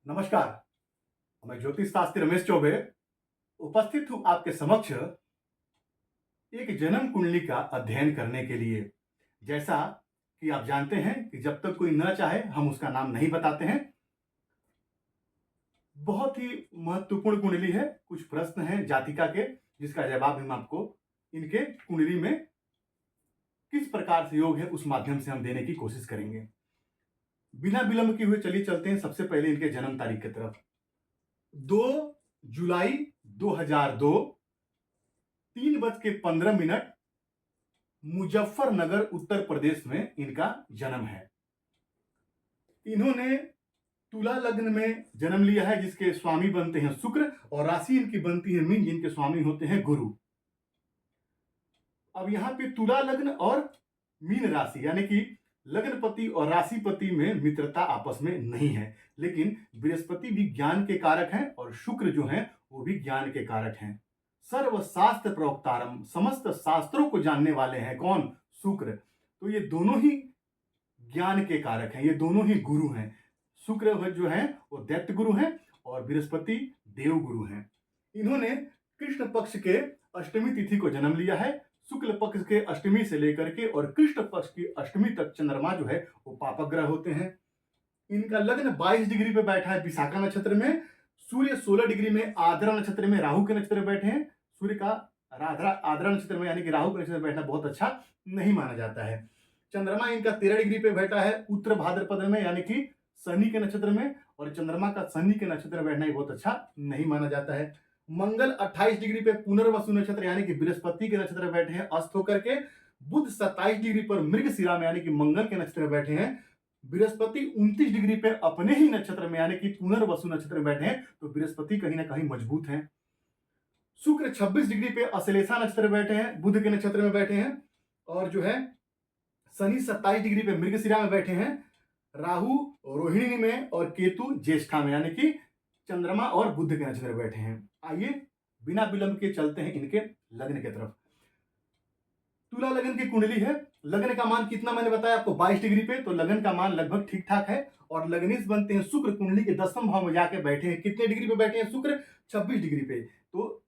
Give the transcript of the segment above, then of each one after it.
नमस्कार। मैं ज्योतिष शास्त्री रमेश चौबे उपस्थित हूं आपके समक्ष एक जन्म कुंडली का अध्ययन करने के लिए। जैसा कि आप जानते हैं कि जब तक कोई न चाहे हम उसका नाम नहीं बताते हैं। बहुत ही महत्वपूर्ण कुंडली है। कुछ प्रश्न हैं जातिका के, जिसका जवाब हम आपको इनके कुंडली में किस प्रकार से योग है उस माध्यम से हम देने की कोशिश करेंगे। बिना विलंब किए हुए चलिए चलते हैं सबसे पहले इनके जन्म तारीख की तरफ। 2 जुलाई 2002 3:15 मुजफ्फरनगर उत्तर प्रदेश में इनका जन्म है। इन्होंने तुला लग्न में जन्म लिया है, जिसके स्वामी बनते हैं शुक्र, और राशि इनकी बनती है मीन, जिनके स्वामी होते हैं गुरु। अब यहां पे तुला लग्न और मीन राशि यानी कि लग्नपति और राशिपति में मित्रता आपस में नहीं है, लेकिन बृहस्पति भी ज्ञान के कारक हैं और शुक्र जो हैं वो भी ज्ञान के कारक हैं। सर्वशास्त्र प्रवक्तारम, समस्त शास्त्रों को जानने वाले हैं कौन? शुक्र। तो ये दोनों ही ज्ञान के कारक हैं, ये दोनों ही गुरु हैं। शुक्र जो है वो दैत्य गुरु हैं और बृहस्पति देव गुरु हैं। इन्होंने कृष्ण पक्ष के अष्टमी तिथि को जन्म लिया है। शुक्ल पक्ष के अष्टमी से लेकर के और कृष्ण पक्ष की अष्टमी तक चंद्रमा जो है वो पापक ग्रह होते हैं। इनका लग्न 22 डिग्री पे बैठा है विशाखा नक्षत्र में। सूर्य 16 डिग्री में आद्रा नक्षत्र में राहु के नक्षत्र में बैठे हैं। सूर्य का आद्रा नक्षत्र में यानी कि राहु के नक्षत्र में बैठना बहुत अच्छा नहीं माना जाता है। चंद्रमा इनका 13 डिग्री पे बैठा है उत्तर भाद्रपद में यानी कि शनि के नक्षत्र में, और चंद्रमा का शनि के नक्षत्र में बैठना बहुत अच्छा नहीं माना जाता है। मंगल 28 डिग्री पे पुनर्वसु नक्षत्र यानी कि बृहस्पति के नक्षत्र में बैठे हैं अस्त होकर के। बुध 27 डिग्री पर मृगशिरा में यानी कि मंगल के नक्षत्र में बैठे हैं। बृहस्पति 29 डिग्री पे अपने ही नक्षत्र में यानी कि पुनर्वसु नक्षत्र में बैठे हैं, तो बृहस्पति कहीं ना कहीं मजबूत हैं। शुक्र 26 डिग्री पे अश्लेषा नक्षत्र में बैठे हैं, बुध के नक्षत्र में बैठे हैं, और जो है शनि 27 डिग्री पे मृगशिरा में बैठे हैं। राहु रोहिणी में और केतु ज्येष्ठा में यानी कि चंद्रमा और बुध के नक्षत्र में बैठे हैं। आइए बिना विलंब के चलते हैं इनके लग्न की तरफ। तुला लग्न की कुंडली है। लग्न का मान कितना मैंने बताया आपको 22 डिग्री पे, तो लग्न का मान लगभग ठीक ठाक है। और लग्नेश बनते हैं शुक्र, कुंडली के 10वें भाव में जाके बैठे हैं। कितने डिग्री पे बैठे हैं शुक्र? 26 डिग्री पे। तो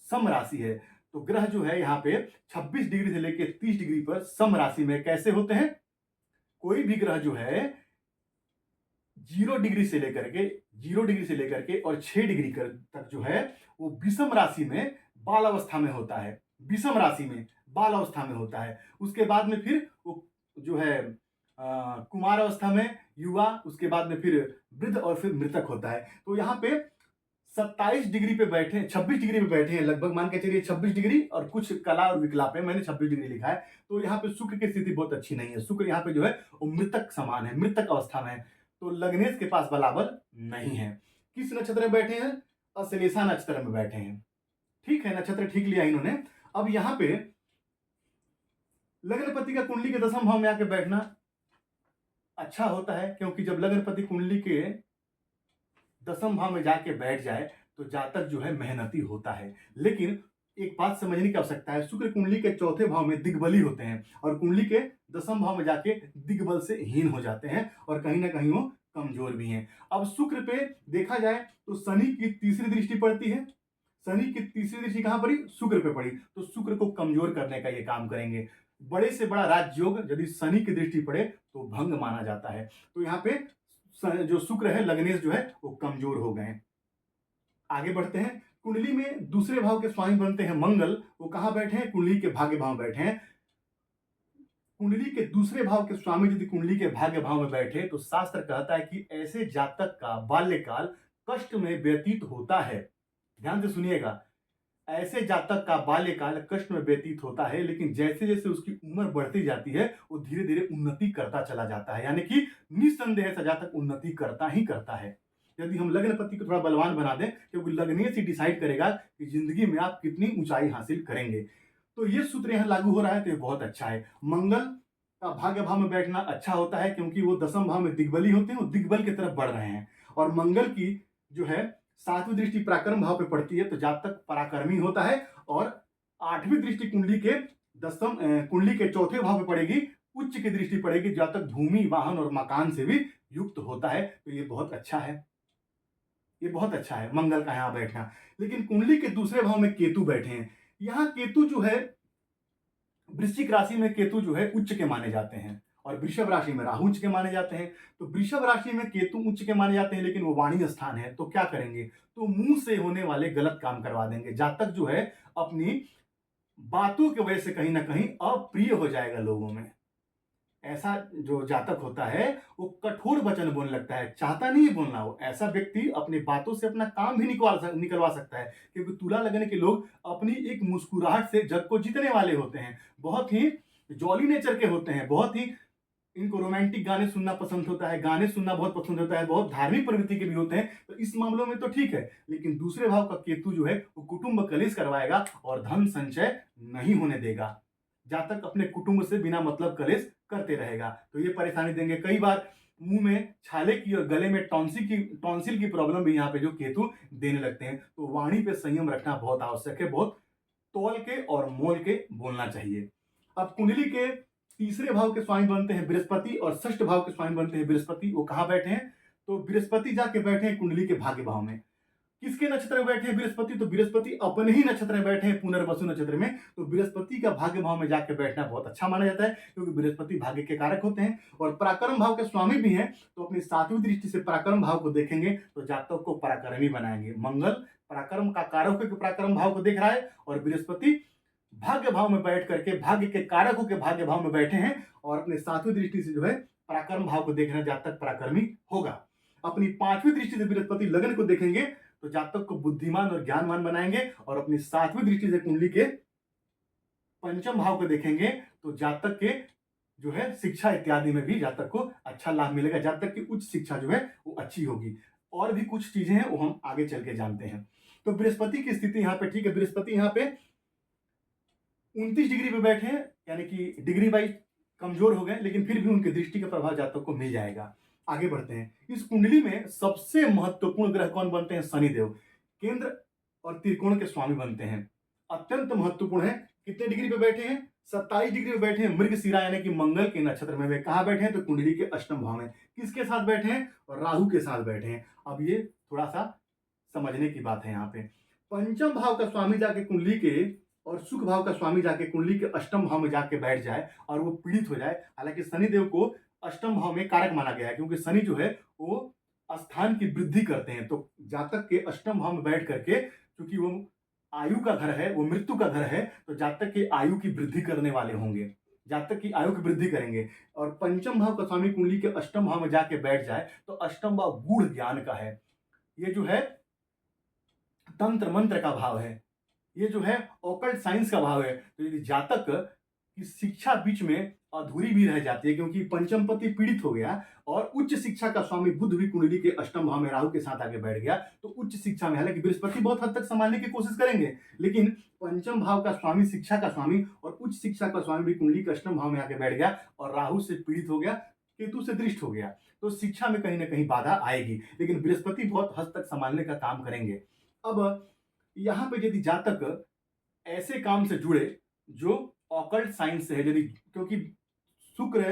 सम राशि है। तो ग्रह जो है यहाँ पे 26 डिग्री से लेकर 30 डिग्री पर सम राशि में कैसे होते हैं? कोई भी ग्रह जो है 0 डिग्री से लेकर के और 6 डिग्री तक जो है वो विषम राशि में बाल अवस्था में होता है। विषम राशि में बाल अवस्था में होता है। उसके बाद में फिर वो जो है कुमार अवस्था में युवा, उसके बाद में फिर वृद्ध और फिर मृतक होता है। तो यहाँ पे 27 डिग्री पे बैठे हैं, 26 डिग्री पे बैठे हैं लगभग, मान के चलिए 26 डिग्री और कुछ कला और विकलाप है, मैंने 26 डिग्री लिखा है। तो यहाँ पे शुक्र की स्थिति बहुत अच्छी नहीं है। शुक्र यहाँ पे जो है वो मृतक समान है, मृतक अवस्था में है। तो लग्नेश के पास बलाबल नहीं है। किस नक्षत्र में बैठे हैं? अश्लेषा नक्षत्र में बैठे हैं। ठीक है, नक्षत्र ठीक लिया इन्होंने। अब यहाँ पे लग्नपति का कुंडली के 10वें भाव में आके बैठना अच्छा होता है, क्योंकि जब लग्नपति कुंडली के 10वें भाव में जाके बैठ जाए तो जातक जो है मेहनती होता है। लेकिन एक बात समझने की आवश्यकता है, शुक्र कुंडली के 4थे भाव में दिग्बली होते हैं और कुंडली के 10वें भाव में जाके दिग्बल से हीन हो जाते हैं और कहीं ना कहीं वो कमजोर भी हैं। अब शुक्र पे देखा जाए तो शनि की तीसरी दृष्टि पड़ती है। शनि की तीसरी दृष्टि कहां पड़ी? शुक्र पे पड़ी। तो शुक्र को कमजोर करने का ये काम करेंगे। बड़े से बड़ा राजयोग यदि शनि की दृष्टि पड़े तो भंग माना जाता है। तो यहाँ पे जो शुक्र है लग्नेश जो है वो कमजोर हो गए। आगे बढ़ते हैं। कुंडली में दूसरे भाव के स्वामी बनते हैं मंगल। वो कहां बैठे हैं? कुंडली के भाग्य भाव में बैठे हैं। कुंडली के दूसरे भाव के स्वामी यदि कुंडली के भाग्य भाव में बैठे तो शास्त्र कहता है कि ऐसे जातक का बाल्यकाल कष्ट में व्यतीत होता है। ध्यान से सुनिएगा, ऐसे जातक का बाल्यकाल कष्ट में व्यतीत होता है, लेकिन जैसे जैसे उसकी उम्र बढ़ती जाती है वो धीरे धीरे उन्नति करता चला जाता है। यानी कि निस्संदेह से जातक उन्नति करता ही करता है। यदि हम लग्नपति को थोड़ा बलवान बना दें, क्योंकि लग्नेश ही डिसाइड करेगा कि जिंदगी में आप कितनी ऊंचाई हासिल करेंगे। तो ये सूत्र यहां लागू हो रहा है, तो ये बहुत अच्छा है। मंगल का भाग्य भाव में बैठना अच्छा होता है, क्योंकि वो 10वें भाव में दिग्बली होते हैं, वो दिग्बल की तरफ बढ़ रहे हैं। और मंगल की जो है 7वीं दृष्टि पराक्रम भाव पे पड़ती है, तो जातक पराक्रमी होता है। और 8वीं दृष्टि कुंडली के 10वें कुंडली के 4थे भाव पे पड़ेगी, उच्च की दृष्टि पड़ेगी, जातक भूमि वाहन और मकान से भी युक्त होता है। तो ये बहुत अच्छा है। ये बहुत अच्छा है मंगल का यहाँ बैठना। लेकिन कुंडली के दूसरे भाव में केतु बैठे हैं। यहाँ केतु जो है, वृश्चिक राशि में केतु जो है उच्च के माने जाते हैं और वृषभ राशि में राहु उच्च के माने जाते हैं। तो वृषभ राशि में केतु उच्च के माने जाते हैं, लेकिन वो वाणी स्थान है, तो क्या करेंगे? तो मुंह से होने वाले गलत काम करवा देंगे। जातक जो है अपनी बातों की वजह से कहीं ना कहीं अप्रिय हो जाएगा लोगों में। ऐसा जो जातक होता है वो कठोर वचन बोलने लगता है, चाहता नहीं है बोलना। वो ऐसा व्यक्ति अपनी बातों से अपना काम भी निकलवा सकता है, क्योंकि तुला लगने के लोग अपनी एक मुस्कुराहट से जग को जीतने वाले होते हैं, बहुत ही जॉली नेचर के होते हैं, बहुत ही इनको रोमांटिक गाने सुनना पसंद होता है, गाने सुनना बहुत पसंद होता है, बहुत धार्मिक प्रवृत्ति के भी होते हैं। तो इस मामलों में तो ठीक है, लेकिन दूसरे भाव का केतु जो है वो कुटुंब कलेश करवाएगा और धन संचय नहीं होने देगा। जातक अपने कुटुंब से बिना मतलब कलेश करते रहेगा, तो ये परेशानी देंगे। कई बार मुंह में छाले की और गले में टॉन्सिल की प्रॉब्लम भी यहाँ पे जो केतु देने लगते हैं। तो वाणी पे संयम रखना बहुत आवश्यक है, बहुत तौल के और मोल के बोलना चाहिए। अब कुंडली के तीसरे भाव के स्वामी बनते हैं बृहस्पति और षष्ठ भाव के स्वामी बनते हैं बृहस्पति। वो कहाँ बैठे हैं? तो बृहस्पति जाके बैठे हैं कुंडली के भाग्य भाव में। किसके नक्षत्र में बैठे हैं बृहस्पति? तो बृहस्पति अपने ही नक्षत्र में बैठे हैं, पुनर्वसु नक्षत्र में। तो बृहस्पति का भाग्य भाव में जाके बैठना बहुत अच्छा माना जाता है, क्योंकि बृहस्पति भाग्य के कारक होते हैं और पराक्रम भाव के स्वामी भी हैं। तो अपनी सातवीं दृष्टि से पराक्रम भाव को देखेंगे तो जातक को पराक्रमी बनाएंगे। मंगल पराक्रम का कारक होकर पराक्रम भाव को देख रहा है और बृहस्पति भाग्य भाव में बैठ करके भाग्य के कारकों के भाग्य भाव में बैठे हैं और अपने सातवीं दृष्टि से जो है पराक्रम भाव को देखना, जातक पराक्रमी होगा। अपनी पांचवी दृष्टि से बृहस्पति लगन को देखेंगे तो जातक को बुद्धिमान और ज्ञानवान बनाएंगे और अपनी सातवीं दृष्टि से कुंडली के पंचम भाव को देखेंगे तो जातक के जो है शिक्षा इत्यादि में भी जातक को अच्छा लाभ मिलेगा। जातक की उच्च शिक्षा जो है वो अच्छी होगी। और भी कुछ चीजें हैं वो हम आगे चल के जानते हैं। तो बृहस्पति की स्थिति यहाँ पे ठीक है, बृहस्पति यहाँ पे 29 डिग्री पे बैठे हैं, यानी कि डिग्री वाइज कमजोर हो गए, लेकिन फिर भी उनके दृष्टि का प्रभाव जातक को मिल जाएगा। आगे बढ़ते हैं। इस कुंडली में सबसे महत्वपूर्ण ग्रह कौन बनते हैं? शनिदेव। केंद्र और त्रिकोण के स्वामी बनते हैं, अत्यंत महत्वपूर्ण है। कितने डिग्री पे बैठे हैं? 27 डिग्री पे बैठे हैं, मृगशिरा यानी कि मंगल के नक्षत्र में। वे कहां बैठे हैं? तो कुंडली के अष्टम भाव में। किसके साथ बैठे हैं? और राहु के साथ बैठे हैं। अब ये थोड़ा सा समझने की बात है। यहाँ पे पंचम भाव का स्वामी जाके कुंडली के और सुख भाव का स्वामी जाके कुंडली के अष्टम भाव में जाके बैठ जाए और वो पीड़ित हो जाए। हालांकि शनिदेव को अष्टम भाव में कारक माना गया है, क्योंकि शनि जो है वो स्थान की वृद्धि करते हैं। तो जातक के अष्टम भाव में बैठ करके, क्योंकि वो आयु का घर है, वो मृत्यु का घर है, तो जातक की आयु की वृद्धि करने वाले होंगे, जातक की आयु की वृद्धि करेंगे। और पंचम भाव का स्वामी कुंडली के अष्टम भाव में जाके बैठ जाए तो अष्टम भाव गूढ़ ज्ञान का है, ये जो है तंत्र मंत्र का भाव है, ये जो है ऑकल्ट साइंस का भाव है। तो यदि जातक की शिक्षा बीच में अधूरी भी रह जाती है, क्योंकि पंचम पति पीड़ित हो गया और उच्च शिक्षा का स्वामी बुध भी कुंडली के अष्टम भाव में राहु के साथ आगे बैठ गया, तो उच्च शिक्षा में, हालांकि बृहस्पति बहुत हद तक संभालने की कोशिश करेंगे, लेकिन पंचम भाव का स्वामी, शिक्षा का स्वामी और उच्च शिक्षा का स्वामी भी कुंडली के अष्टम भाव में आके बैठ गया और राहु से पीड़ित हो गया, केतु से दृष्ट हो गया, तो शिक्षा में कहीं ना कहीं बाधा आएगी। लेकिन बृहस्पति बहुत हद तक संभालने का काम करेंगे। अब यहाँ पे यदि जातक ऐसे काम से जुड़े जो ऑकल्ट साइंस से है, यदि, क्योंकि शुक्र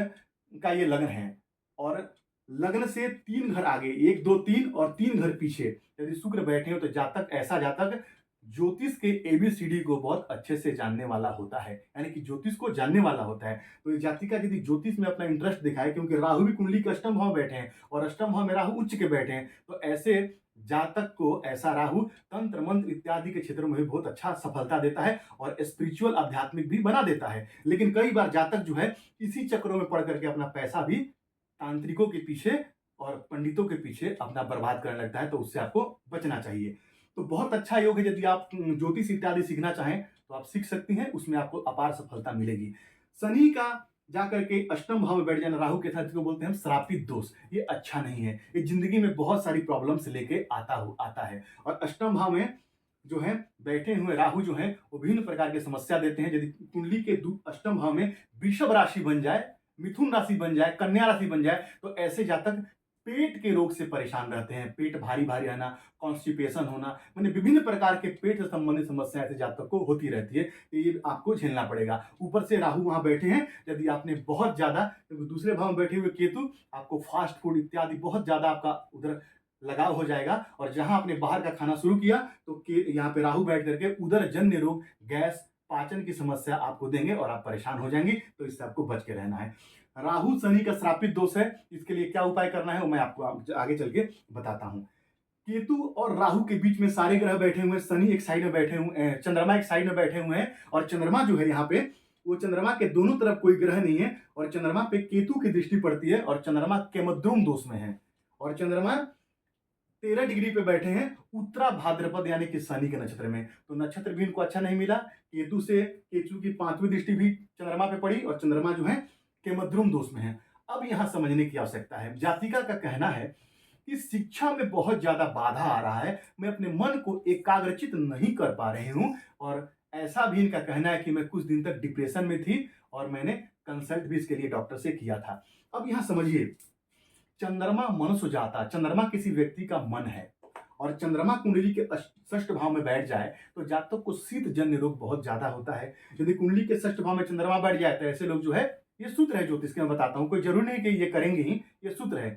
का ये लग्न है और लग्न से 3 घर आगे, 1 2 3 और 3 घर पीछे यदि शुक्र बैठे हो तो जातक, ऐसा जातक ज्योतिष के एबीसीडी को बहुत अच्छे से जानने वाला होता है, यानी कि ज्योतिष को जानने वाला होता है। तो इस जाति का यदि ज्योतिष में अपना इंटरेस्ट दिखाए, क्योंकि राहु भी कुंडली के अष्टम भाव बैठे हैं और अष्टम भाव में राहु उच्च के बैठे हैं, तो ऐसे जातक को ऐसा राहु तंत्र मंत्र इत्यादि के क्षेत्रों में भी बहुत अच्छा सफलता देता है और स्पिरिचुअल आध्यात्मिक भी बना देता है। लेकिन कई बार जातक जो है इसी चक्रों में पड़ करके अपना पैसा भी तांत्रिकों के पीछे और पंडितों के पीछे अपना बर्बाद करने लगता है, तो उससे आपको बचना चाहिए। तो बहुत अच्छा योग है, यदि आप ज्योतिष इत्यादि सीखना चाहें तो आप सीख सकती हैं, उसमें आपको अपार सफलता मिलेगी। शनि का जाकर के अष्टम भाव में बैठ जाना राहु के साथ, इसको बोलते हैं हम श्रापित दोष, ये अच्छा नहीं है, ये जिंदगी में बहुत सारी प्रॉब्लम्स लेके आता है। और अष्टम भाव में जो है बैठे हुए राहु जो है वो विभिन्न प्रकार की समस्या देते हैं। यदि कुंडली के अष्टम भाव में वृषभ राशि बन जाए, मिथुन राशि बन जाए, कन्या राशि बन जाए, तो ऐसे जातक पेट के रोग से परेशान रहते हैं। पेट भारी भारी आना, कॉन्स्टिपेशन होना, माने विभिन्न प्रकार के पेट से संबंधित समस्या ऐसे जातक को होती रहती है, तो ये आपको झेलना पड़ेगा। ऊपर से राहु वहां बैठे हैं, यदि आपने बहुत ज्यादा, दूसरे भाव में बैठे हुए केतु आपको फास्ट फूड इत्यादि बहुत ज्यादा आपका उधर लगाव हो जाएगा और जहां आपने बाहर का खाना शुरू किया तो यहाँ पे राहु बैठ करके उदर जन्य रोग, गैस, पाचन की समस्या आपको देंगे और आप परेशान हो जाएंगी। तो इससे आपको बच के रहना है। राहु शनि का श्रापित दोष है, इसके लिए क्या उपाय करना है वो मैं आपको आगे चल के बताता हूँ। केतु और राहु के बीच में सारे ग्रह बैठे हुए हैं। शनि एक साइड में बैठे हुए हैं, चंद्रमा एक साइड में बैठे हुए हैं और चंद्रमा जो है यहाँ पे वो चंद्रमा के दोनों तरफ कोई ग्रह नहीं है और चंद्रमा पे केतु की दृष्टि पड़ती है और चंद्रमा केमद्रुम दोष में है और चंद्रमा 13 डिग्री पे बैठे हैं उत्तरा भाद्रपद यानी कि शनि के नक्षत्र में। तो नक्षत्र भी इनको अच्छा नहीं मिला। केतु की 5वीं दृष्टि भी चंद्रमा पे पड़ी और चंद्रमा जो है केमद्रुम दोष में है। अब यहाँ समझने की आवश्यकता है। जातिका का कहना है कि शिक्षा में बहुत ज्यादा बाधा आ रहा है, मैं अपने मन को एकाग्रचित नहीं कर पा रही हूँ और ऐसा भी इनका कहना है कि मैं कुछ दिन तक डिप्रेशन में थी और मैंने कंसल्ट भी इसके लिए डॉक्टर से किया था। अब यहाँ समझिए, चंद्रमा मनुष्य जाता, चंद्रमा किसी व्यक्ति का मन है और चंद्रमा कुंडली के षष्ठ भाव में बैठ जाए तो जातक को शीत जन्य रोग बहुत ज्यादा होता है। यदि कुंडली के षष्ठ भाव में चंद्रमा बैठ जाए तो ऐसे लोग जो है, ये सूत्र है ज्योतिष के, मैं बताता हूँ, कोई जरूरी नहीं कि ये करेंगे ही, ये सूत्र है।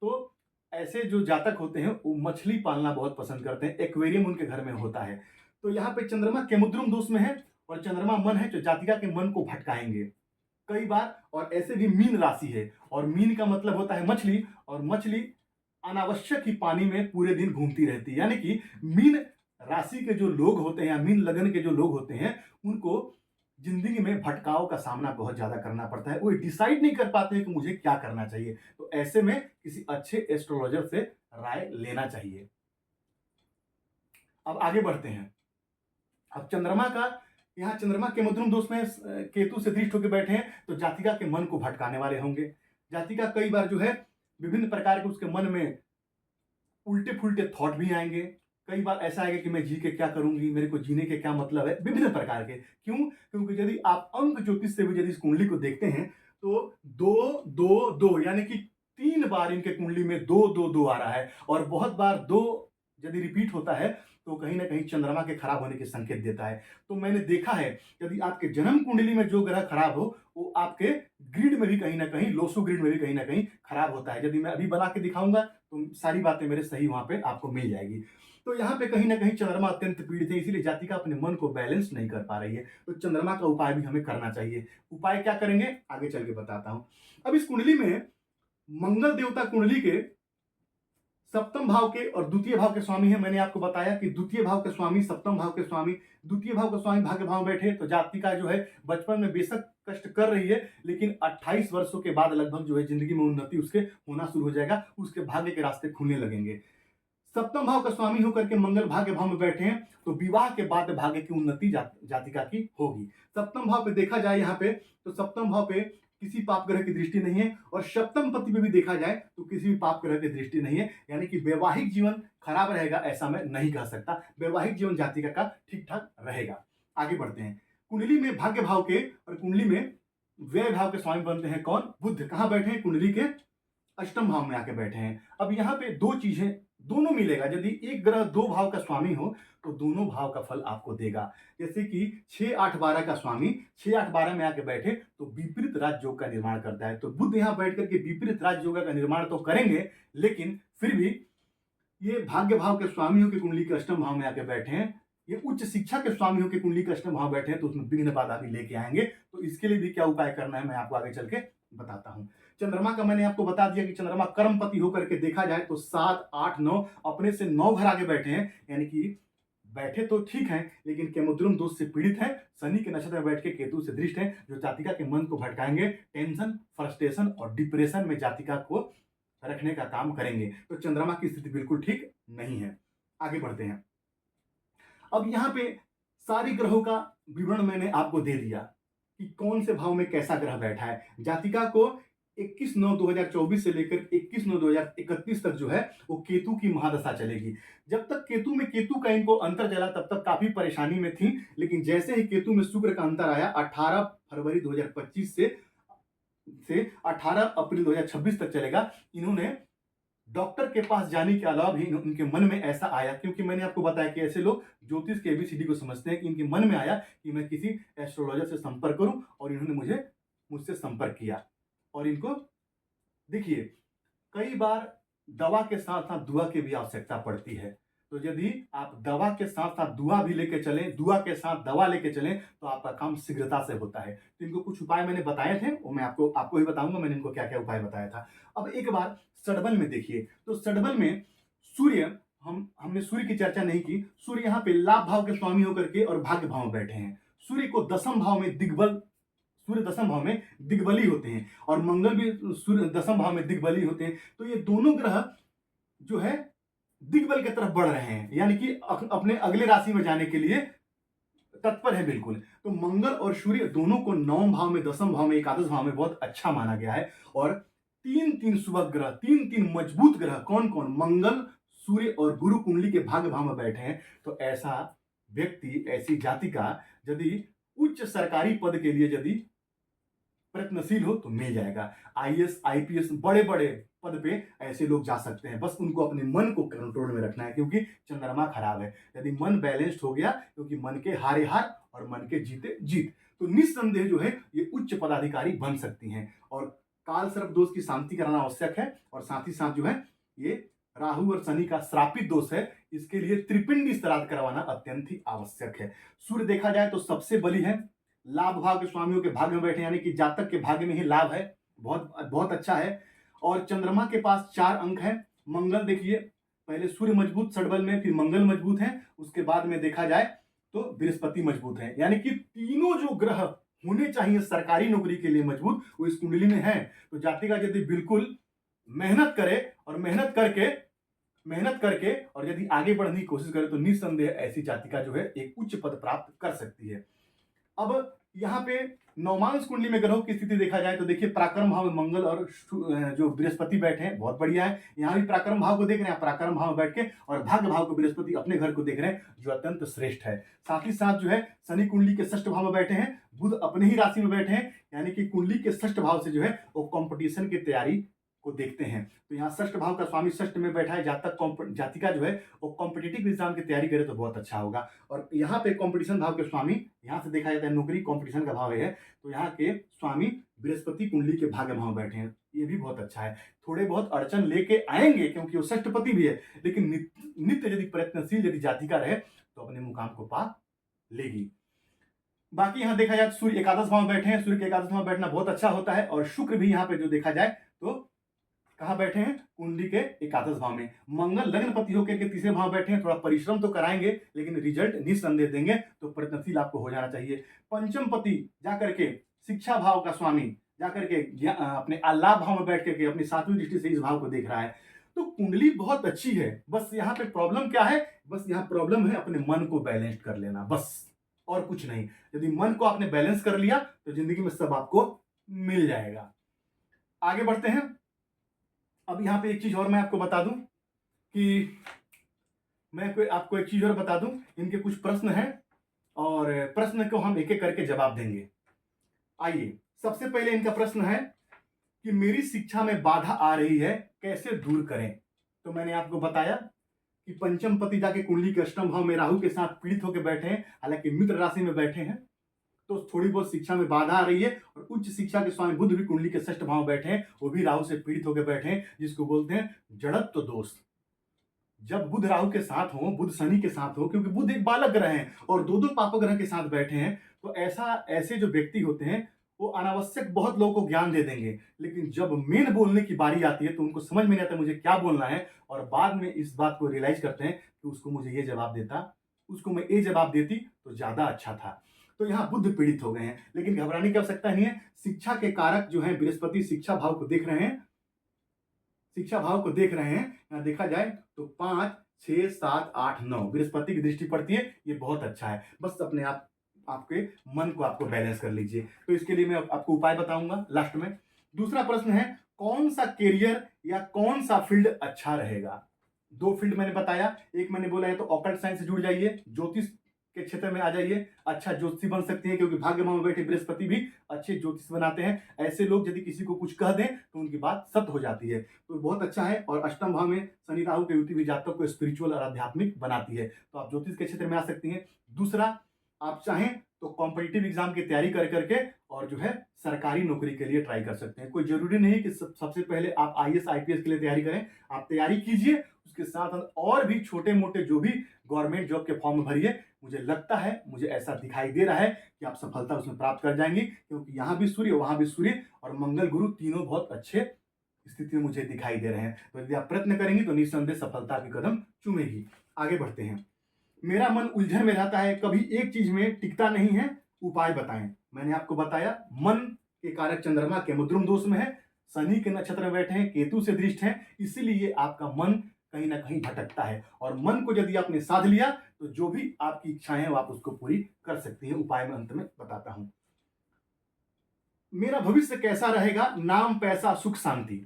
तो ऐसे जो जातक होते हैं वो मछली पालना बहुत पसंद करते हैं, एक्वेरियम उनके घर में होता है। तो यहाँ पे चंद्रमा केमुद्रुम दोष में है और चंद्रमा मन है जो जातिका के मन को भटकाएंगे कई बार। और ऐसे भी मीन राशि है और मीन का मतलब होता है मछली और मछली अनावश्यक ही पानी में पूरे दिन घूमती रहती है। यानी कि मीन राशि के जो लोग होते हैं या मीन लगन के जो लोग होते हैं उनको जिंदगी में भटकाव का सामना बहुत ज्यादा करना पड़ता है। वो डिसाइड नहीं कर पाते हैं कि मुझे क्या करना चाहिए। तो ऐसे में किसी अच्छे एस्ट्रोलॉजर से राय लेना चाहिए। अब आगे बढ़ते हैं। अब चंद्रमा का, यहाँ चंद्रमा के मध्यम दोष में केतु से दृष्ट होकर बैठे हैं तो जातिका के मन को भटकाने वाले होंगे। जातिका कई बार जो है विभिन्न प्रकार के उसके मन में उल्टे फुलटे थॉट भी आएंगे। कई बार ऐसा आएगा कि मैं जी के क्या करूंगी, मेरे को जीने के क्या मतलब है, विभिन्न प्रकार के। क्यों? क्योंकि यदि आप अंक ज्योतिष से भी यदि इस कुंडली को देखते हैं तो 2-2-2 यानी कि 3 बार इनके कुंडली में 2-2-2 आ रहा है और बहुत बार 2 यदि रिपीट होता है तो कहीं ना कहीं चंद्रमा के खराब होने के संकेत देता है। तो मैंने देखा है यदि आपके जन्म कुंडली में जो ग्रह खराब हो वो आपके ग्रिड में भी कहीं ना कहीं, लोसो ग्रिड में भी कहीं ना कहीं खराब होता है। यदि मैं अभी बना के दिखाऊंगा तो सारी बातें मेरे सही वहां पे आपको मिल जाएगी। तो यहाँ पे कहीं ना कहीं चंद्रमा अत्यंत पीड़ित है, इसीलिए जातिका अपने मन को बैलेंस नहीं कर पा रही है। तो चंद्रमा का उपाय भी हमें करना चाहिए। उपाय क्या करेंगे आगे चल के बताता हूं। अब इस कुंडली में मंगल देवता कुंडली के सप्तम भाव के और द्वितीय भाव के स्वामी है। मैंने आपको बताया कि द्वितीय भाव के स्वामी, सप्तम भाव के स्वामी, द्वितीय भाव के स्वामी भाग्य भाव बैठे तो जातिका जो है बचपन में बेशक कष्ट कर रही है लेकिन 28 वर्षों के बाद लगभग जो है जिंदगी में उन्नति उसके होना शुरू हो जाएगा, उसके भाग्य के रास्ते खुलने लगेंगे। सप्तम भाव का स्वामी होकर के मंगल भाग्य भाव में बैठे हैं तो विवाह के बाद भाग्य की उन्नति जातिका की होगी। सप्तम भाव पे देखा जाए यहाँ पे तो सप्तम भाव पे किसी पाप ग्रह की दृष्टि नहीं है और सप्तम पति पे भी देखा जाए तो किसी भी पाप ग्रह की दृष्टि नहीं है। यानी कि वैवाहिक जीवन खराब रहेगा ऐसा मैं नहीं कह सकता, वैवाहिक जीवन जातिका का ठीक ठाक रहेगा। आगे बढ़ते हैं। कुंडली में भाग्य भाव के और कुंडली में व्यय भाव के स्वामी बनते हैं कौन? बुध। कहां बैठे हैं? कुंडली के अष्टम भाव में आके बैठे हैं। अब यहाँ पे दो चीजें, दोनों मिलेगा। यदि एक ग्रह 2 भाव का स्वामी हो तो दोनों भाव का फल आपको देगा। जैसे कि 6-8-12 का स्वामी 6-8-12 में आके बैठे तो विपरीत राजयोग का निर्माण करता है। तो बुध यहाँ बैठ करके विपरीत राजयोग का निर्माण तो करेंगे लेकिन फिर भी ये भाग्य भाव के स्वामियों की कुंडली के अष्टम भाव में आके बैठे हैं, ये उच्च शिक्षा के स्वामियों की कुंडली के अष्टम भाव बैठे हैं तो उसमें विघ्न बाधा भी लेके आएंगे। तो इसके लिए भी क्या उपाय करना है मैं आपको आगे चल के बताता हूं। चंद्रमा का मैंने आपको बता दिया कि चंद्रमा कर्मपति होकर के देखा जाए तो 7-8-9 अपने से 9 घर आगे बैठे हैं। यानी कि बैठे तो ठीक है लेकिन केमुद्रुम दोष से पीड़ित है। शनि के नक्षत्र में बैठ के केतु से दृष्ट है जो जातिका के मन को भटकाएंगे, टेंशन, फ्रस्ट्रेशन और डिप्रेशन में जातिका को रखने का काम करेंगे। तो चंद्रमा की स्थिति बिल्कुल ठीक नहीं है। आगे बढ़ते हैं। अब यहाँ पे सारी ग्रहों का विवरण मैंने आपको दे दिया कि कौन से भाव में कैसा ग्रह बैठा है। जातिका को 21/9/2024 से लेकर 21/9/2031 तक जो है वो केतु की महादशा चलेगी। जब तक केतु में केतु का इनको अंतर चला तब तक काफी परेशानी में थी, लेकिन जैसे ही केतु में शुक्र का अंतर आया 18 फरवरी 2025 से 18 अप्रैल 2026 तक चलेगा, इन्होंने डॉक्टर के पास जाने के अलावा भी उनके मन में ऐसा आया, क्योंकि मैंने आपको बताया कि ऐसे लोग ज्योतिष के एबीसीडी को समझते हैं, कि इनके मन में आया कि मैं किसी एस्ट्रोलॉजर से संपर्क करूं और इन्होंने मुझसे संपर्क किया। और इनको देखिए कई बार दवा के साथ साथ दुआ की भी आवश्यकता पड़ती है। तो यदि आप दवा के साथ साथ दुआ भी लेके चलें, दुआ के साथ दवा लेके चलें, तो आपका काम शीघ्रता से होता है। तो इनको कुछ उपाय मैंने बताए थे, वो मैं आपको आपको ही बताऊँगा मैंने इनको क्या-क्या उपाय बताया था। अब एक बार षडबल में देखिए, तो षडबल में सूर्य हमने सूर्य की चर्चा नहीं की। सूर्य यहाँ पे लाभ भाव के स्वामी होकर के और भाग्य भाव में बैठे हैं। सूर्य को दशम भाव में दिग्बल सूर्य दशम भाव में दिग्बली होते हैं और मंगल भी सूर्य दशम भाव में दिग्बली होते हैं। तो ये दोनों ग्रह जो है दिग्बल की तरफ बढ़ रहे हैं, यानी कि अपने अगले राशि में जाने के लिए तत्पर है बिल्कुल। तो मंगल और सूर्य दोनों को नवम भाव में, दसम भाव में, एकादश भाव में बहुत अच्छा माना गया है। और तीन तीन शुभ ग्रह, तीन तीन मजबूत ग्रह कौन कौन? मंगल, सूर्य और गुरु कुंडली के भाग्य भाव में बैठे हैं। तो ऐसा व्यक्ति, ऐसी जाति का यदि उच्च सरकारी पद के लिए यदि प्रयत्नशील हो तो मिल जाएगा। आईएएस, आईपीएस, बड़े बड़े पद पे ऐसे लोग जा सकते हैं। बस उनको अपने मन को कंट्रोल में रखना है, क्योंकि चंद्रमा खराब है। यदि मन बैलेंस्ड हो गया, क्योंकि मन के हारे हार और मन के जीते जीत, तो निस्संदेह जो है ये उच्च पदाधिकारी बन सकती हैं। और काल सर्प दोष की शांति कराना आवश्यक है। और साथ ही साथ जो है ये राहु और शनि का श्रापित दोष है, इसके लिए त्रिपिंडी श्राद्ध करवाना अत्यंत ही आवश्यक है। सूर्य देखा जाए तो सबसे बली है, लाभ भाव के स्वामियों के भाग्य में बैठे, यानी कि जातक के भाग्य में ही लाभ है, बहुत बहुत अच्छा है। और चंद्रमा के पास 4 अंक है। मंगल देखिए, पहले सूर्य मजबूत षडबल में, फिर मंगल मजबूत है, उसके बाद में देखा जाए तो बृहस्पति मजबूत है। यानी कि तीनों जो ग्रह होने चाहिए सरकारी नौकरी के लिए मजबूत, वो इस कुंडली में है। तो जाति का यदि बिल्कुल मेहनत करे और मेहनत करके और यदि आगे बढ़ने की कोशिश करे, तो निस्संदेह ऐसी जाति का जो है एक उच्च पद प्राप्त कर सकती है। अब यहाँ पे नवमांश कुंडली में ग्रहों की स्थिति देखा जाए तो देखिए, पराक्रम भाव में मंगल और जो बृहस्पति बैठे हैं, बहुत बढ़िया है। यहाँ भी पराक्रम भाव को देख रहे हैं, पराक्रम भाव में बैठ के, और भाग्य भाव को बृहस्पति अपने घर को देख रहे हैं, जो अत्यंत श्रेष्ठ है। साथ ही साथ जो है शनि कुंडली के षष्ठ भाव में बैठे हैं, बुध अपने ही राशि में बैठे हैं, यानी कि कुंडली के षष्ठ भाव से जो है वो कंपटीशन की तैयारी को देखते हैं। तो यहाँ षष्ठ भाव का स्वामी षष्ठ में बैठा है, जातिका जो है वो कॉम्पिटिटिव एग्जाम की तैयारी करे तो बहुत अच्छा होगा। और यहाँ पे कंपटीशन भाव के स्वामी, यहाँ से देखा जाता है नौकरी कंपटीशन का भाव है, तो यहाँ के स्वामी बृहस्पति कुंडली के भाग्य भाव बैठे हैं, ये भी बहुत अच्छा है। थोड़े बहुत अड़चन लेके आएंगे, क्योंकि वो षष्ठपति भी है, लेकिन नित्य यदि प्रयत्नशील यदि जातिका रहे तो अपने मुकाम को पा लेगी। बाकी यहाँ देखा जाए तो सूर्य एकादश भाव में बैठे हैं, सूर्य के एकादश भाव में बैठना बहुत अच्छा होता है। और शुक्र भी यहाँ पे जो देखा जाए तो कहाँ बैठे हैं? कुंडली के एकादश भाव में। मंगल लग्नपति होकर के तीसरे भाव बैठे हैं, थोड़ा परिश्रम तो कराएंगे, लेकिन रिजल्ट निस्संदेह देंगे, तो प्रयत्नशील आपको हो जाना चाहिए। पंचम पति जाकर के शिक्षा भाव का स्वामी जाकर के अपने लाभ भाव में बैठ करके अपनी 7वीं दृष्टि से इस भाव को देख रहा है। तो कुंडली बहुत अच्छी है, बस यहाँ पे प्रॉब्लम क्या है? बस यहाँ प्रॉब्लम है अपने मन को बैलेंस कर लेना, बस और कुछ नहीं। यदि मन को आपने बैलेंस कर लिया तो जिंदगी में सब आपको मिल जाएगा। आगे बढ़ते हैं। अब यहाँ पे एक चीज और मैं आपको बता दूं कि आपको एक चीज और बता दूं, इनके कुछ प्रश्न हैं और प्रश्न को हम एक एक करके जवाब देंगे। आइए, सबसे पहले इनका प्रश्न है कि मेरी शिक्षा में बाधा आ रही है, कैसे दूर करें? तो मैंने आपको बताया कि पंचम पति जाके कुंडली के अष्टम भाव में राहु के साथ पीड़ित होकर बैठे हैं, हालांकि मित्र राशि में बैठे हैं, तो थोड़ी बहुत शिक्षा में बाधा आ रही है। और उच्च शिक्षा के स्वामी बुध भी कुंडली के षष्ठ भाव में बैठे हैं, वो भी राहु से पीड़ित होकर बैठे हैं, जिसको बोलते हैं जड़त्व दोष। जब बुध राहु के साथ हो, बुध शनि के साथ हो, क्योंकि बुध एक बालक ग्रह हैं और दो पाप ग्रह के साथ बैठे हैं, तो ऐसे जो व्यक्ति होते हैं वो अनावश्यक बहुत लोगों को ज्ञान दे देंगे, लेकिन जब मेन बोलने की बारी आती है तो उनको समझ में नहीं आता मुझे क्या बोलना है, और बाद में इस बात को रियलाइज करते हैं कि उसको मुझे ये जवाब देता, उसको मैं ये जवाब देती तो ज्यादा अच्छा था। तो यहाँ बुध पीड़ित हो गए हैं, लेकिन घबराने की आवश्यकता नहीं है। शिक्षा के कारक जो है बृहस्पति शिक्षा भाव को देख रहे हैं, यहाँ देखा जाए तो 5, 6, 7, 8, 9 बृहस्पति की दृष्टि पड़ती है, ये बहुत अच्छा है। बस अपने आपके मन को आपको बैलेंस कर लीजिए। तो इसके लिए मैं आपको उपाय बताऊंगा लास्ट में। दूसरा प्रश्न है, कौन सा कैरियर या कौन सा फील्ड अच्छा रहेगा? 2 फील्ड मैंने बताया, एक मैंने बोला है तो ऑकल्ट साइंस से जुड़ जाइए, ज्योतिष के क्षेत्र में आ जाइए, अच्छा ज्योतिषी बन सकती हैं, क्योंकि भाग्य भाव में बैठे बृहस्पति भी अच्छे ज्योतिष बनाते हैं। ऐसे लोग यदि किसी को कुछ कह दें तो उनकी बात सत्य हो जाती है, तो बहुत अच्छा है। और अष्टम भाव में शनि राहु की युति भी जातक को स्पिरिचुअल और आध्यात्मिक बनाती है, तो आप ज्योतिष के क्षेत्र में आ सकती हैं। दूसरा, आप चाहें तो कॉम्पिटिटिव एग्जाम की तैयारी कर करके और जो है सरकारी नौकरी के लिए ट्राई कर सकते हैं। कोई जरूरी नहीं कि सबसे पहले आप आईएएस आईपीएस के लिए तैयारी करें। आप तैयारी कीजिए, उसके साथ साथ और भी छोटे मोटे जो भी गवर्नमेंट जॉब के फॉर्म भरिए। मुझे लगता है, मुझे ऐसा दिखाई दे रहा है कि आप सफलता उसमें प्राप्त कर जाएंगे, क्योंकि यहाँ भी सूर्य, वहां भी सूर्य और मंगल गुरु तीनों बहुत अच्छे स्थिति में मुझे दिखाई दे रहे हैं। तो यदि आप प्रयत्न करेंगे तो निस्संदेह सफलता की कदम चूमेगी। आगे बढ़ते हैं। मेरा मन उलझन में रहता है, कभी एक चीज में टिकता नहीं है, उपाय बताएं। मैंने आपको बताया, मन के कारक चंद्रमा के मुद्रुम दोष में है, शनि के नक्षत्र में बैठे हैं, केतु से दृष्ट हैं, इसीलिए आपका मन कहीं ना कहीं भटकता है। और मन को यदि आपने साध लिया तो जो भी आपकी इच्छाएं हैं वो आप उसको पूरी कर सकती हैं। उपाय में अंत में बताता हूं। मेरा भविष्य कैसा रहेगा? नाम, पैसा, सुख, शांति।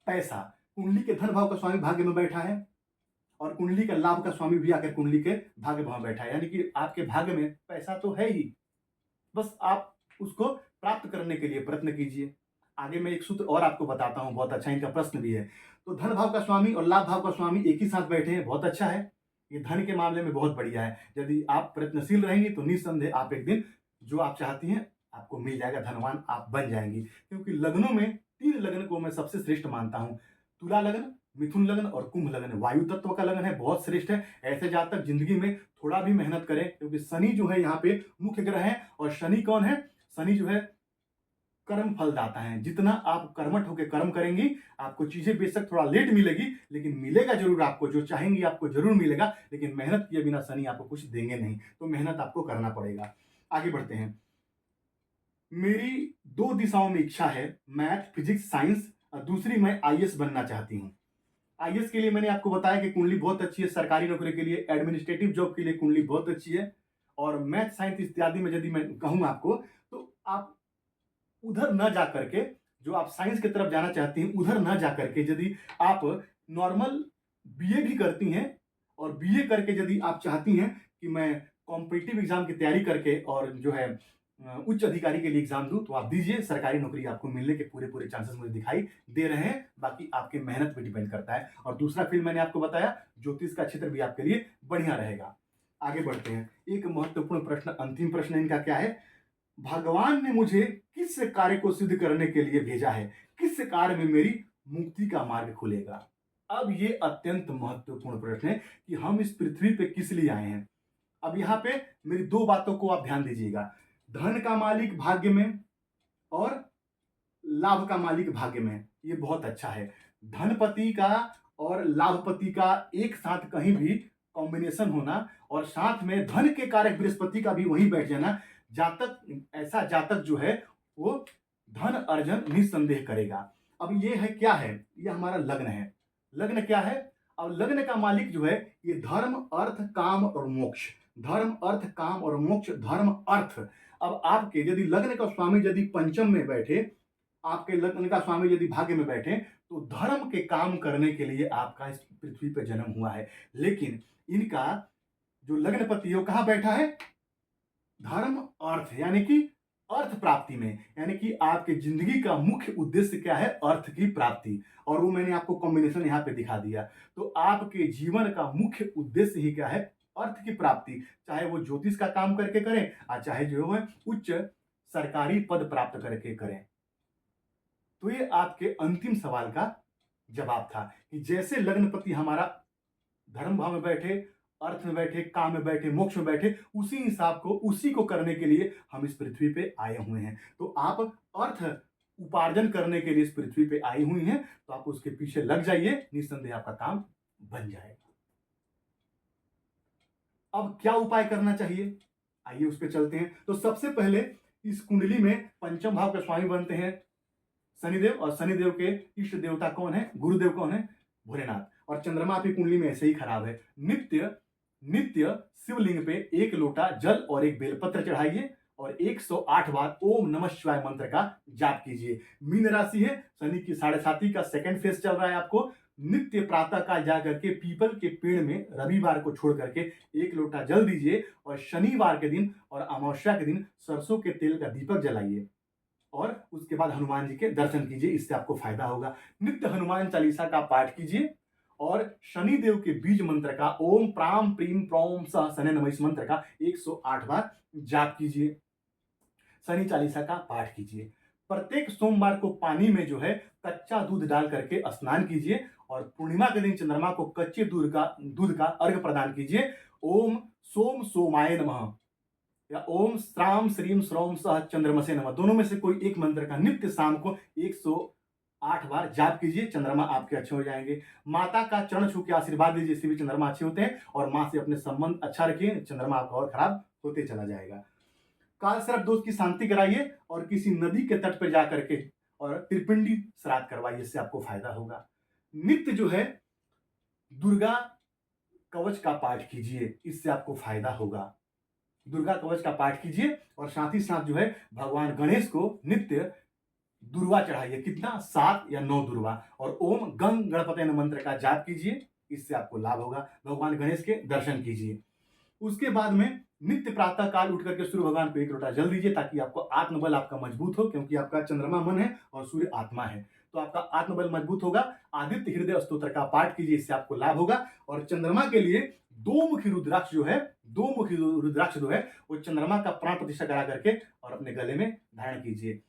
पैसा, कुंडली के धन भाव का स्वामी भाग्य में बैठा है और कुंडली का लाभ का स्वामी भी आकर कुंडली के भाग्य भाव बैठा है, यानी कि आपके भाग्य में पैसा तो है ही, बस आप उसको प्राप्त करने के लिए प्रयत्न कीजिए। आगे मैं एक सूत्र और आपको बताता हूं, बहुत अच्छा, इनका प्रश्न भी है। तो धन भाव का स्वामी और लाभ भाव का स्वामी एक ही साथ बैठे हैं, बहुत अच्छा है, ये धन के मामले में बहुत बढ़िया है। यदि आप प्रयत्नशील रहेंगे तो निस्संदेह आप एक दिन जो आप चाहती हैं आपको मिल जाएगा, धनवान आप बन जाएंगी। क्योंकि लग्नों में 3 लग्न को मैं सबसे श्रेष्ठ मानता हूं, तुला लग्न, मिथुन लग्न और कुंभ लग्न। वायु तत्व का लग्न है, बहुत श्रेष्ठ है। ऐसे जातक जिंदगी में थोड़ा भी मेहनत करें, क्योंकि शनि जो है यहाँ पे मुख्य ग्रह है। और शनि कौन है? शनि जो है कर्म फलदाता है। जितना आप कर्मठ होकर कर्म करेंगी, आपको चीजें बेशक थोड़ा लेट मिलेगी, लेकिन मिलेगा जरूर। आपको जो चाहेंगी आपको जरूर मिलेगा, लेकिन मेहनत किए बिना शनि आपको कुछ देंगे नहीं, तो मेहनत आपको करना पड़ेगा। आगे बढ़ते हैं। मेरी 2 दिशाओं में इच्छा है, मैथ, फिजिक्स, साइंस, और दूसरी मैं आईएएस बनना चाहती हूँ। आईएएस के लिए मैंने आपको बताया कि कुंडली बहुत अच्छी है, सरकारी नौकरी के लिए, एडमिनिस्ट्रेटिव जॉब के लिए कुंडली बहुत अच्छी है। और मैथ, साइंस इत्यादि में यदि मैं कहूँ आपको, तो आप उधर न जा करके, जो आप साइंस की तरफ जाना चाहती हैं उधर न जा करके, यदि आप नॉर्मल बीए भी करती हैं और बीए करके यदि आप चाहती हैं कि मैं कॉम्पिटिटिव एग्जाम की तैयारी करके और जो है उच्च अधिकारी के लिए एग्जाम दूं, तो आप दीजिए, सरकारी नौकरी आपको मिलने के पूरे पूरे चांसेस मुझे दिखाई दे रहे हैं। बाकी आपके मेहनत पे डिपेंड करता है। और दूसरा फील्ड मैंने आपको बताया, ज्योतिष का क्षेत्र भी आपके लिए बढ़िया रहेगा। आगे बढ़ते हैं। एक महत्वपूर्ण प्रश्न, अंतिम प्रश्न इनका क्या है? भगवान ने मुझे किस कार्य को सिद्ध करने के लिए भेजा है? किस कार्य में मेरी मुक्ति का मार्ग खुलेगा? अब ये अत्यंत महत्वपूर्ण प्रश्न है कि हम इस पृथ्वी पे किस लिए आए हैं। अब यहाँ पे मेरी 2 बातों को आप ध्यान दीजिएगा। धन का मालिक भाग्य में और लाभ का मालिक भाग्य में, ये बहुत अच्छा है। धनपति का और लाभपति का एक साथ कहीं भी कॉम्बिनेशन होना, और साथ में धन के कारक बृहस्पति का भी वहीं बैठ जाना, जातक, ऐसा जातक जो है वो धन अर्जन निस्संदेह करेगा। अब ये है क्या है? ये हमारा लग्न है। लग्न क्या है? अब लग्न का मालिक जो है ये धर्म, अर्थ, काम और मोक्ष। धर्म, अर्थ, काम और मोक्ष। धर्म, अर्थ। अब आपके यदि लग्न का स्वामी यदि पंचम में बैठे, आपके लग्न का स्वामी यदि भाग्य में बैठे, तो धर्म के काम करने के लिए आपका इस पृथ्वी पर जन्म हुआ है। लेकिन इनका जो लग्नपति है वो कहां बैठा है? धर्म, अर्थ, यानी कि अर्थ प्राप्ति में। यानी कि आपके जिंदगी का मुख्य उद्देश्य क्या है? अर्थ की प्राप्ति। और वो मैंने आपको कॉम्बिनेशन यहाँ पे दिखा दिया। तो आपके जीवन का मुख्य उद्देश्य ही क्या है? अर्थ की प्राप्ति। चाहे वो ज्योतिष का काम करके करें और चाहे जो है उच्च सरकारी पद प्राप्त करके करें। तो ये आपके अंतिम सवाल का जवाब था कि जैसे लग्नपति हमारा धर्म भाव में बैठे, अर्थ में बैठे, काम में बैठे, मोक्ष में बैठे, उसी हिसाब को, उसी को करने के लिए हम इस पृथ्वी पे आए हुए हैं। तो आप अर्थ उपार्जन करने के लिए इस पृथ्वी पे आई हुई हैं, तो आप उसके पीछे लग जाइए, निस्संदेह आपका काम बन जाएगा। अब क्या उपाय करना चाहिए, आइए उस पर चलते हैं। तो सबसे पहले इस कुंडली में पंचम भाव के स्वामी बनते हैं शनिदेव, और शनिदेव के इष्ट देवता कौन है? गुरुदेव कौन है? भोलेनाथ। और चंद्रमा आपकी कुंडली में ऐसे ही खराब है। नित्य नित्य शिवलिंग पे 1 लोटा जल और 1 बेलपत्र चढ़ाइए और 108 बार ओम नमः शिवाय मंत्र का जाप कीजिए। मीन राशि है, शनि की 7.5 का सेकंड फेज चल रहा है। आपको नित्य प्रातः काल जाकर के पीपल के पेड़ में रविवार को छोड़ करके 1 लोटा जल दीजिए, और शनिवार के दिन और अमावस्या के दिन सरसों के तेल का दीपक जलाइए, और उसके बाद हनुमान जी के दर्शन कीजिए। इससे आपको फायदा होगा। नित्य हनुमान चालीसा का पाठ कीजिए और शनि देव के बीज मंत्र का ओम प्राम प्रीम प्रौम सह शनै नमः इस मंत्र का 108 बार जाप कीजिए। शनि चालीसा का पाठ कीजिए। प्रत्येक सोमवार को पानी में जो है कच्चा दूध डाल करके स्नान कीजिए और पूर्णिमा के दिन चंद्रमा को कच्चे दूध का अर्घ प्रदान कीजिए। ओम सोम सोमाय नमः या ओम श्राम श्रीम श्रौम सह चंद्रमसे नमः, दोनों में से कोई एक मंत्र का नित्य शाम को 108 बार जाप कीजिए। चंद्रमा आपके अच्छे हो जाएंगे। माता का चरण छू के आशीर्वाद दीजिए, इससे भी चंद्रमा अच्छे होते हैं। और मां से अपने संबंध अच्छा रखिए, चंद्रमा आपका और खराब होते चला जाएगा। काल सर्प दोष की शांति कराइए और किसी नदी के तट पर जाकर के और त्रिपिंडी श्राद्ध करवाइए, इससे आपको फायदा होगा। नित्य जो है दुर्गा कवच का पाठ कीजिए, इससे आपको फायदा होगा। दुर्गा कवच का पाठ कीजिए और साथ ही साथ जो है भगवान गणेश को नित्य दुर्वा चढ़ाइए। कितना? 7 या 9 दुर्वा। और ओम गंग गणपति मंत्र का जाप कीजिए, इससे आपको लाभ होगा। भगवान गणेश के दर्शन कीजिए। उसके बाद में नित्य प्रातः काल उठ करके सूर्य भगवान को 1 लोटा जल दीजिए, ताकि आपको आत्मबल आपका मजबूत हो, क्योंकि आपका चंद्रमा मन है और सूर्य आत्मा है, तो आपका आत्मबल मजबूत होगा। आदित्य हृदय स्तोत्र का पाठ कीजिए, इससे आपको लाभ होगा। और चंद्रमा के लिए दो मुखी रुद्राक्ष जो है वो चंद्रमा का प्राण प्रतिष्ठा करा करके और अपने गले में धारण कीजिए।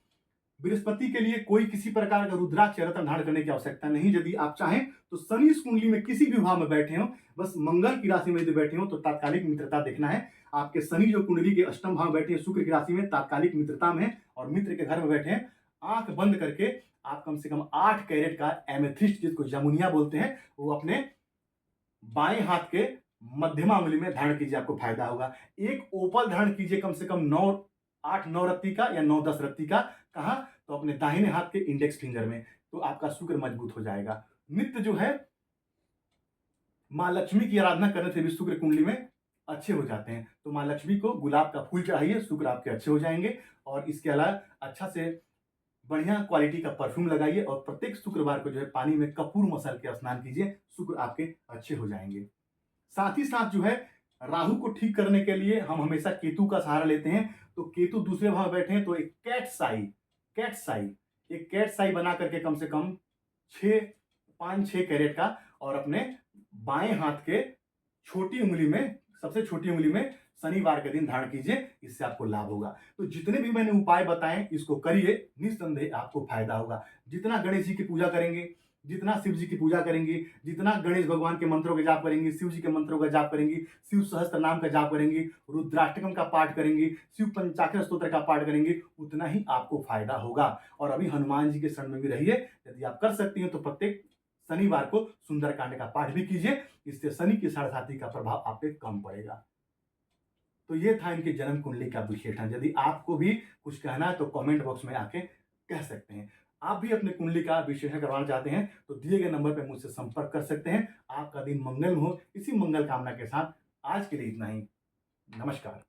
बृहस्पति के लिए कोई किसी प्रकार का रुद्राक्ष रत्न धारण करने की आवश्यकता नहीं। यदि आप चाहें तो शनि इस कुंडली में किसी भी भाव में बैठे हो, बस मंगल की राशि में यदि बैठे हो तो तात्कालिक मित्रता देखना है। आपके शनि जो कुंडली के अष्टम भाव में बैठे हैं, शुक्र की राशि में तात्कालिक मित्रता में है और मित्र के घर में बैठे हैं। आंख बंद करके आप कम से कम 8 कैरेट का एमेथिस्ट, जिसको जमुनिया बोलते हैं, वो अपने बाएं हाथ के मध्यमा अंगुली में धारण कीजिए, आपको फायदा होगा। एक ओपल धारण कीजिए कम से कम 8-9 रत्ती का या 9-10 रत्ती का। कहां? तो अपने दाहिने हाथ के इंडेक्स फिंगर में, तो आपका शुक्र मजबूत हो जाएगा। नित्य जो है मां लक्ष्मी की आराधना करने से भी शुक्र कुंडली में अच्छे हो जाते हैं। तो मां लक्ष्मी को गुलाब का फूल चढ़ाइए, शुक्र आपके अच्छे हो जाएंगे। और इसके अलावा अच्छा से बढ़िया क्वालिटी का परफ्यूम लगाइए और प्रत्येक शुक्रवार को जो है पानी में कपूर मसल के स्नान कीजिए, शुक्र आपके अच्छे हो जाएंगे। साथ ही साथ जो है राहु को ठीक करने के लिए हम हमेशा केतु का सहारा लेते हैं। तो केतु दूसरे भाव में बैठे हैं, तो एक कैट साई बना करके कम से कम 5-6 कैरेट का और अपने बाएं हाथ के सबसे छोटी उंगली में शनिवार के दिन धारण कीजिए, इससे आपको लाभ होगा। तो जितने भी मैंने उपाय बताए इसको करिए, निस्संदेह आपको फायदा होगा। जितना गणेश जी की पूजा करेंगे, जितना शिव जी की पूजा करेंगे, जितना गणेश भगवान के मंत्रों का जाप करेंगे, शिव जी के मंत्रों का जाप करेंगे, शिव सहस्त्र नाम का जाप करेंगे, रुद्राष्टकम का पाठ करेंगे, शिव पंचाक्षर स्तोत्र का पाठ करेंगे, उतना ही आपको फायदा होगा। और अभी हनुमान जी के शरण में भी रहिए। यदि आप कर सकती हैं तो प्रत्येक शनिवार को सुंदरकांड का पाठ भी कीजिए, इससे शनि की साढ़ेसाती का प्रभाव आप पे कम पड़ेगा। तो ये था इनके जन्म कुंडली का विश्लेषण। यदि आपको भी कुछ कहना है तो कमेंट बॉक्स में आके कह सकते हैं। आप भी अपने कुंडली का विश्लेषण करवाना चाहते हैं तो दिए गए नंबर पर मुझसे संपर्क कर सकते हैं। आपका दिन मंगल हो, इसी मंगल कामना के साथ आज के लिए इतना ही। नमस्कार।